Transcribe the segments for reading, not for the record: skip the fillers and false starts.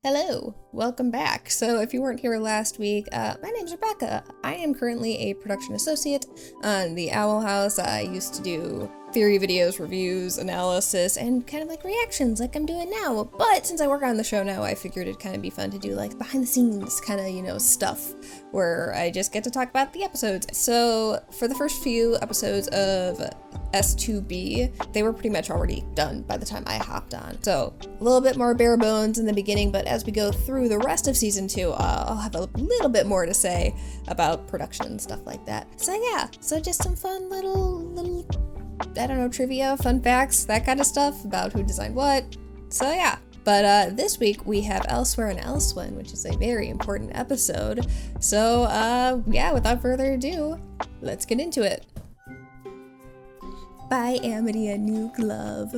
Hello, welcome back. So if you weren't here last week, my name's Rebecca. I am currently a production associate on the Owl House. I used to do theory videos, reviews, analysis, and kind of like reactions like I'm doing now. But since I work on the show now, I figured it'd kind of be fun to do like behind the scenes kind of, stuff where I just get to talk about the episodes. So for the first few episodes of S2B, they were pretty much already done by the time I hopped on. So a little bit more bare bones in the beginning, but as we go through the rest of season 2, I'll have a little bit more to say about production and stuff like that. So yeah, so just some fun little I don't know, trivia, fun facts, that kind of stuff about who designed what. So yeah. But this week we have Elsewhere and Elswhen, which is a very important episode. So yeah, without further ado, let's get into it. Buy Amity a new glove.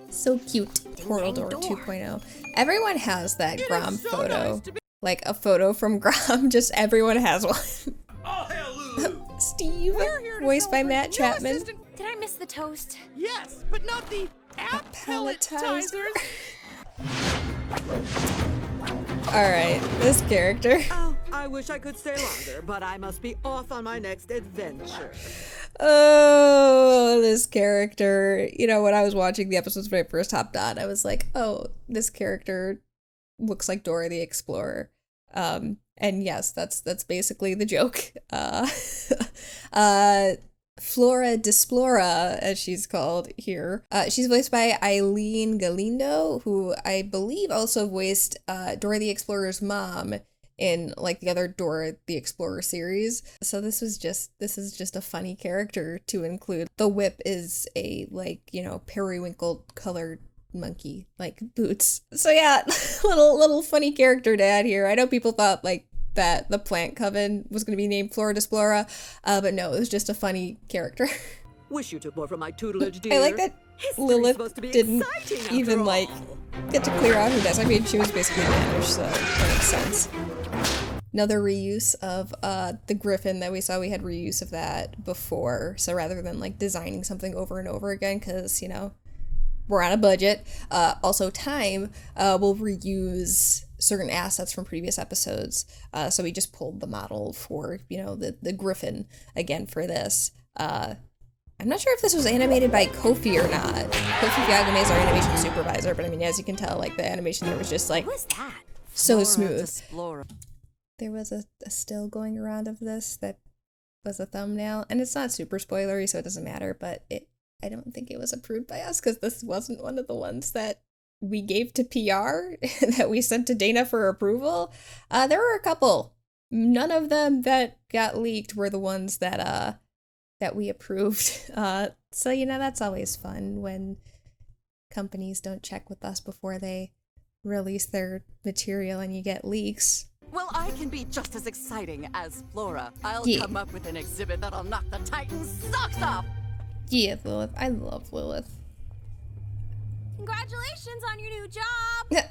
So cute. Portal Door 2.0. Everyone has that Grom photo. Like a photo from Grom, just everyone has one. All hail Lulu! Steve, voiced by Matt Chapman. Did I miss the toast? Yes, but not the appelletizer. Alright, this character. Oh, I wish I could stay longer, but I must be off on my next adventure. Oh, this character. When I was watching the episodes when I first hopped on, I was like, oh, this character looks like Dora the Explorer. And yes, that's basically the joke. Flora Displora, as she's called here. She's voiced by Eileen Galindo, who I believe also voiced Dora the Explorer's mom in like the other Dora the Explorer series. So this is just a funny character to include. The whip is a periwinkle colored monkey like boots. So yeah, little funny character to add here. I know people thought like that the plant coven was going to be named Flora Displora, but no, it was just a funny character. Wish you took more from my tutelage, dear. I like that Lilith didn't even get to clear out who does. I mean, she was basically banished, so that makes sense. Another reuse of the griffin that we saw. We had reuse of that before, so rather than like designing something over and over again, because we're on a budget. Also, Time will reuse certain assets from previous episodes. So we just pulled the model for, the griffin again for this. I'm not sure if this was animated by Kofi or not. Kofi Yagame is our animation supervisor, but I mean, as you can tell, like the animation there was just like so smooth. There was a still going around of this that was a thumbnail, and it's not super spoilery, so it doesn't matter, but I don't think it was approved by us because this wasn't one of the ones that we gave to PR that we sent to Dana for approval. There were a couple. None of them that got leaked were the ones that we approved. So that's always fun when companies don't check with us before they release their material and you get leaks. Well, I can be just as exciting as Flora. I'll come up with an exhibit that'll knock the Titans' socks off. Yeah, Lilith. I love Lilith. Congratulations on your new job!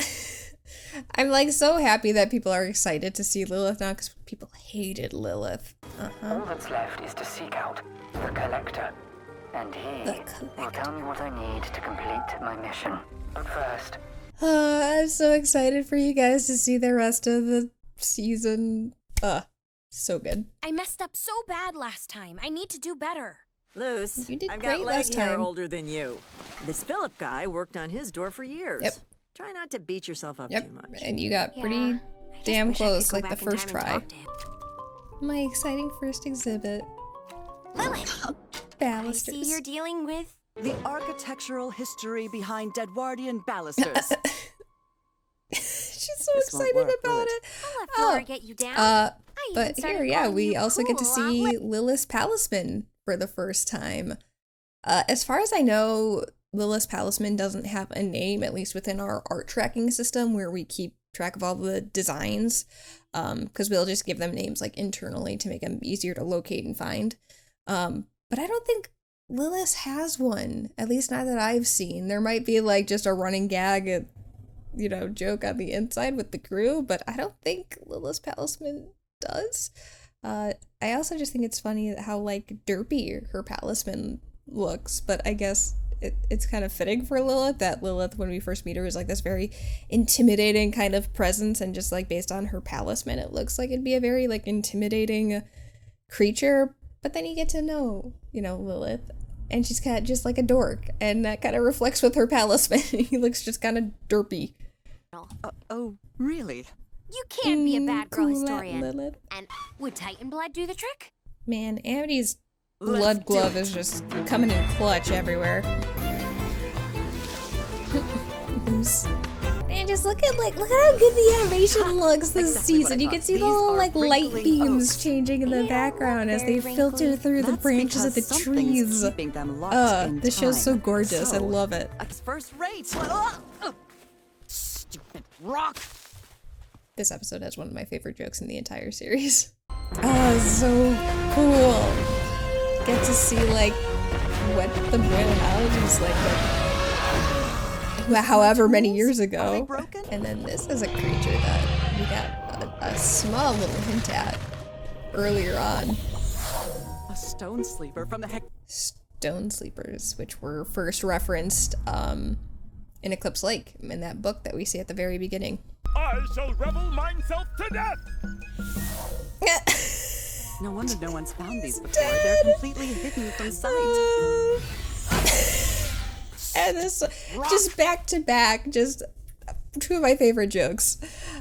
I'm like so happy that people are excited to see Lilith now because people hated Lilith. All that's left is to seek out the Collector, and he will tell me what I need to complete my mission. But first... I'm so excited for you guys to see the rest of the season. So good. I messed up so bad last time. I need to do better. Luz, you did I've great got last leg hair time. older than you. This Philip guy worked on his door for years. Yep. Try not to beat yourself up too much. And you got pretty damn close, like the first try. My exciting first exhibit. Lilith! Balusters. I see you're dealing with... The architectural history behind Deadwardian balusters. She's so excited about it. I'll let Flora get you down. But here, we also get to see Lilith's Palisman for the first time. As far as I know, Lilith's Palisman doesn't have a name, at least within our art tracking system where we keep track of all the designs, because we'll just give them names like internally to make them easier to locate and find. But I don't think Lilith has one, at least not that I've seen. There might be like just a running gag, joke on the inside with the crew, but I don't think Lilith's Palisman does. I also just think it's funny how like derpy her Palisman looks, but I guess it's kind of fitting for Lilith, that Lilith, when we first meet her, is like this very intimidating kind of presence, and just like based on her palisman, it looks like it'd be a very like intimidating creature. But then you get to know, Lilith, and she's kind of just like a dork, and that kind of reflects with her palisman. He looks just kind of derpy. Oh, really? You can't be a bad girl cool historian. Lilith. And would Titan blood do the trick? Man, Amity's blood glove is just coming in clutch everywhere. Man, just look at how good the animation looks this season. You can see the little like light beams changing in the background as they filter through the branches of the trees. This show's so gorgeous. I love it. It's first rate. Stupid rock. This episode has one of my favorite jokes in the entire series. Oh, so cool. Get to see like what the biology was like however many years ago. And then this is a creature that we got a small little hint at earlier on. A stone sleeper from the heck. Stone sleepers, which were first referenced in Eclipse Lake, in that book that we see at the very beginning. I shall revel myself to death! No wonder no one's found these before. They're completely hidden from sight. And this, just back to back, just two of my favorite jokes.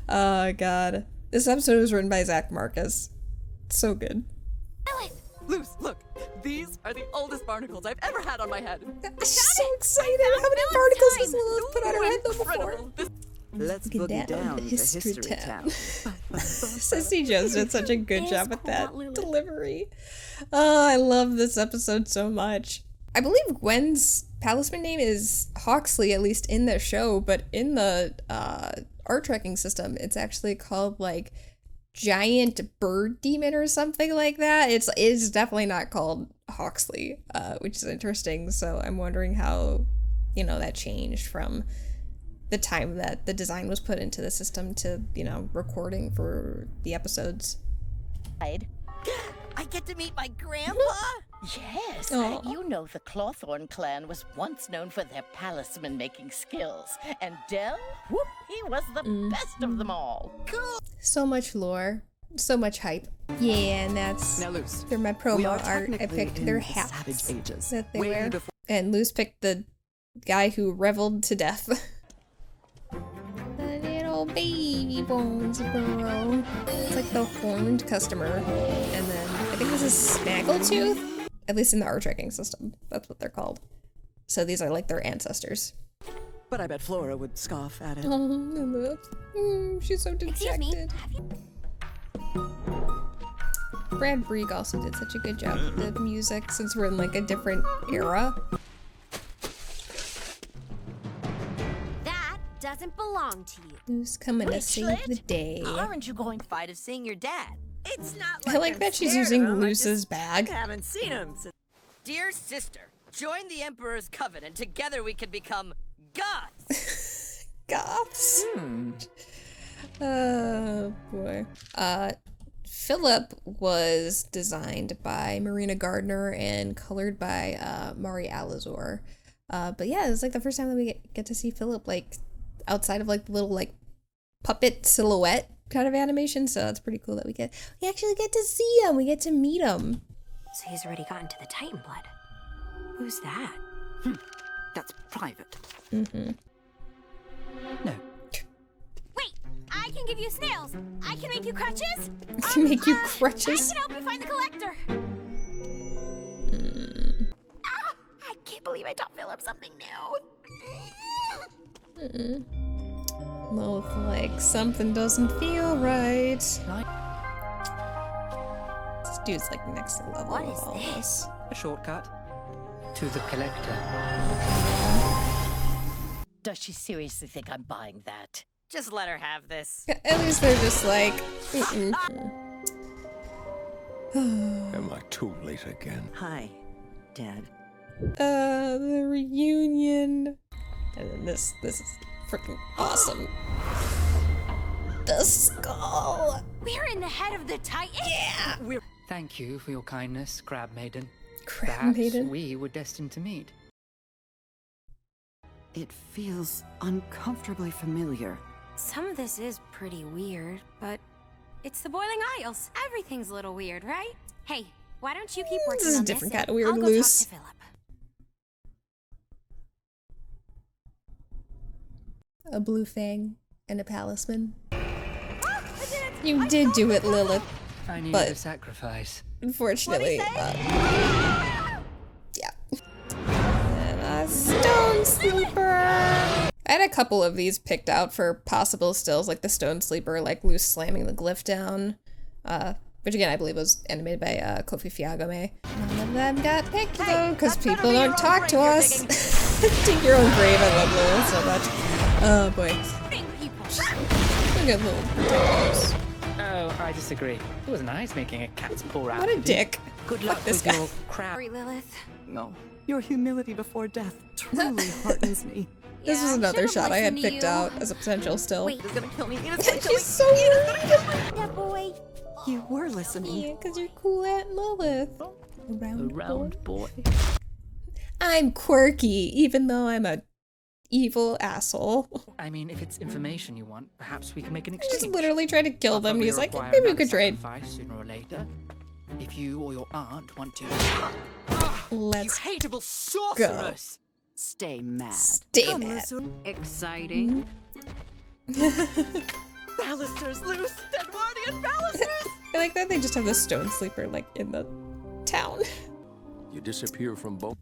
Oh, God. This episode was written by Zach Marcus. So good. Luz, look. These are the oldest barnacles I've ever had on my head. I'm so excited. How many barnacles has Lilith put on her head though before? Let's boogie down to History Town. Sissy Jones did such a good job with that delivery. Oh, I love this episode so much. I believe Gwen's palisman name is Hawksley, at least in the show, but in the art tracking system, it's actually called like Giant Bird Demon or something like that. It's definitely not called Hawksley, which is interesting. So I'm wondering how, that changed from the time that the design was put into the system to, recording for the episodes. I get to meet my grandpa? Yes. Aww. You know the Clawthorn clan was once known for their palisman making skills. And Del, whoop, he was the best of them all. Cool. So much lore. So much hype. Yeah, and that's Now, Luz, for my promo art. I picked their hats Savage Ages. that they Way wear. before- And Luz picked the guy who reveled to death. The little baby bones, bro. It's like the horned customer. And then I think this is Snaggletooth? At least in the art tracking system. That's what they're called. So these are like their ancestors. But I bet Flora would scoff at it. Oh, Lilith. She's so dejected. Brad Brieg also did such a good job with the music since we're in like a different era. That doesn't belong to you. Who's coming to save the day? Aren't you going to Fight of seeing your dad. It's not I like I'm that she's scared using of him, I Luz's just bag. haven't seen him since. Dear sister, join the Emperor's coven, together we can become gods. Goths. Oh boy. Philip was designed by Marina Gardner and colored by Mari Alazor. But yeah, it's like the first time that we get to see Philip like outside of like the little like puppet silhouette kind of animation. So it's pretty cool that we actually get to see him. We get to meet him. So he's already gotten to the Titan blood. Who's that? That's private. Mm-hmm. No. Wait, I can give you snails. I can make you crutches. I can make you I crutches. can help you find the collector. Ah, I can't believe I taught Philip something new. Lilith like something doesn't feel right. This dude's like next level. What of is all this? A shortcut. To the collector. Does she seriously think I'm buying that? Just let her have this. At least they're just like. Am I too late again? Hi, Dad. The reunion. And then this is freaking awesome. The skull. We're in the head of the Titan. Yeah. Thank you for your kindness, Crab Maiden. Crab Perhaps Maiden. we were destined to meet. It feels uncomfortably familiar. Some of this is pretty weird, but it's the Boiling Isles. Everything's a little weird, right? Hey, why don't you keep working This is on a different this? kind of weird, I'll go Luz. talk to Philip. A blue fang and a talisman. You did do it, Lilith. I needed But a sacrifice. unfortunately, yeah. And a stone sleeper. I had a couple of these picked out for possible stills, like the stone sleeper, like Luz slamming the glyph down, which again I believe was animated by Kofi Fiagome. None of them got picked though, because people don't talk to us. Dig your own grave. I love Lilith so much. Oh boy. Look at little potatoes. Oh, I disagree. It was nice making a cat's paw out. What a dick. Good luck this guy. Sorry, Lilith. No, your humility before death truly heartens me. This was another shot I had picked out as a potential still. Wait. It's gonna kill me. It's gonna kill me. She's so rude. Yeah, boy. You were listening. Yeah, because you're cool, Aunt Lilith. A round boy. I'm quirky, even though I'm a evil asshole. I mean, if it's information you want, perhaps we can make an I exchange. just literally tried to kill them. I'll He's like, require maybe we another could trade. sacrifice sooner or later. If you or your aunt want to. Let's You hateable sorceress! Stay mad. stay mad. Exciting. Ballisters loose! Dead Guardian Ballisters! I like that they just have the stone sleeper like in the town. You disappear from both.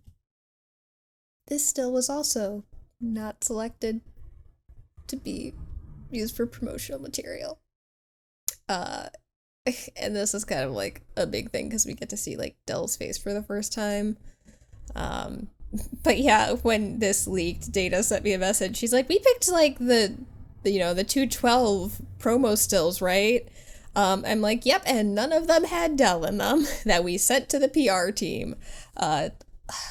This still was also not selected to be used for promotional material. And this is kind of like a big thing because we get to see like Dell's face for the first time. But yeah, when this leaked, Data sent me a message. She's like, we picked like the 212 promo stills, right? I'm like, yep, and none of them had Dell in them that we sent to the PR team.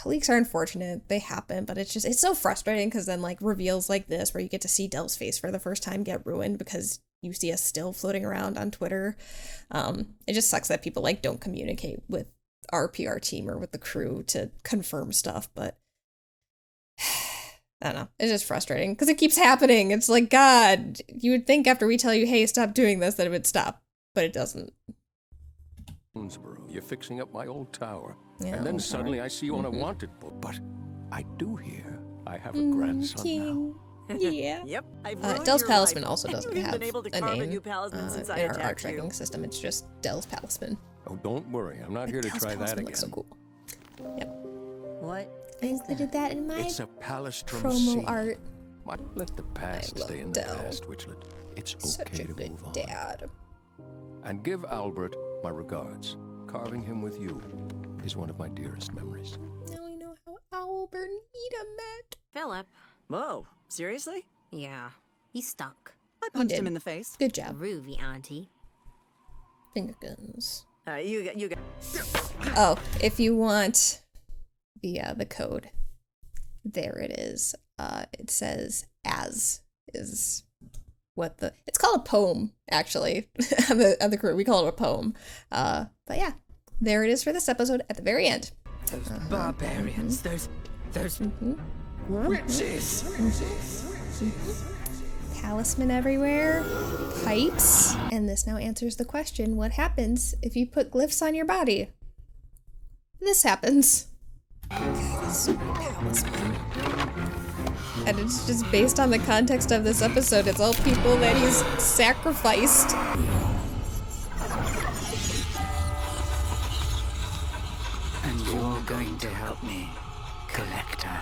Leaks are unfortunate, they happen, but it's so frustrating because then like reveals like this where you get to see Dell's face for the first time get ruined because you see a still floating around on Twitter. It just sucks that people like don't communicate with our PR team or with the crew to confirm stuff, but I don't know, it's just frustrating because it keeps happening. It's like, God, you would think after we tell you, hey, stop doing this, that it would stop, but it doesn't. You're fixing up my old tower. Yeah, and then old suddenly tower. I see you on a wanted book. But I do hear I have a grandson King. Yeah. Yep. Dell's Palisman also doesn't You've have been able to a carve name new palisman since I in our art attacked tracking you. system. It's just Dell's Palisman. now. Oh, don't worry. I'm not here to Dell's try that Palisman again. looks so cool. Yep. What? I included that in my It's a palistrum promo seed. art. Let the past I love stay in the Dell. past, Witchlet. It's Such okay a to good move on. dad. And give Albert my regards. Carving him with you is one of my dearest memories. Now we know how Albert and Eda met. Philip. Whoa, seriously? Yeah, he stunk. I punched did. him in the face. Good job. Groovy, Auntie. Finger guns. You got. Oh, if you want the code, there it is. It says as is what it's called a poem actually on the crew. We call it a poem. But yeah, there it is for this episode at the very end. Those barbarians, those witches. Talisman everywhere, pipes, and this now answers the question: what happens if you put glyphs on your body? This happens. Talisman. And it's just based on the context of this episode. It's all people that he's sacrificed. And you're going to help me, Collector.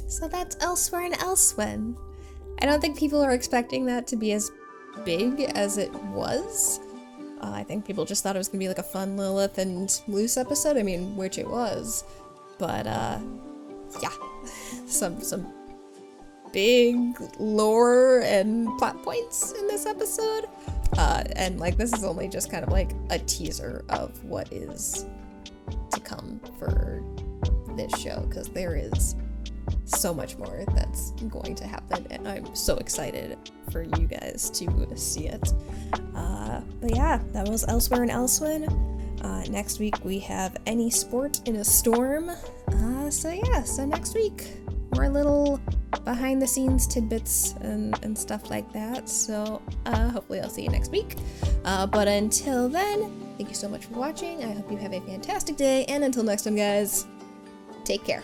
So that's Elsewhere and Elsewhen. I don't think people are expecting that to be as big as it was. I think people just thought it was gonna be like a fun Lilith and Luz episode. I mean, which it was, but yeah, some big lore and plot points in this episode. And like this is only just kind of like a teaser of what is to come for this show, because there is so much more that's going to happen, and I'm so excited for you guys to see it. But yeah, that was Elsewhere and Elsewhen. Next week we have Any Sport in a Storm. So next week, more little behind the scenes tidbits and stuff like that. So hopefully I'll see you next week. But until then, thank you so much for watching. I hope you have a fantastic day. And until next time, guys, take care.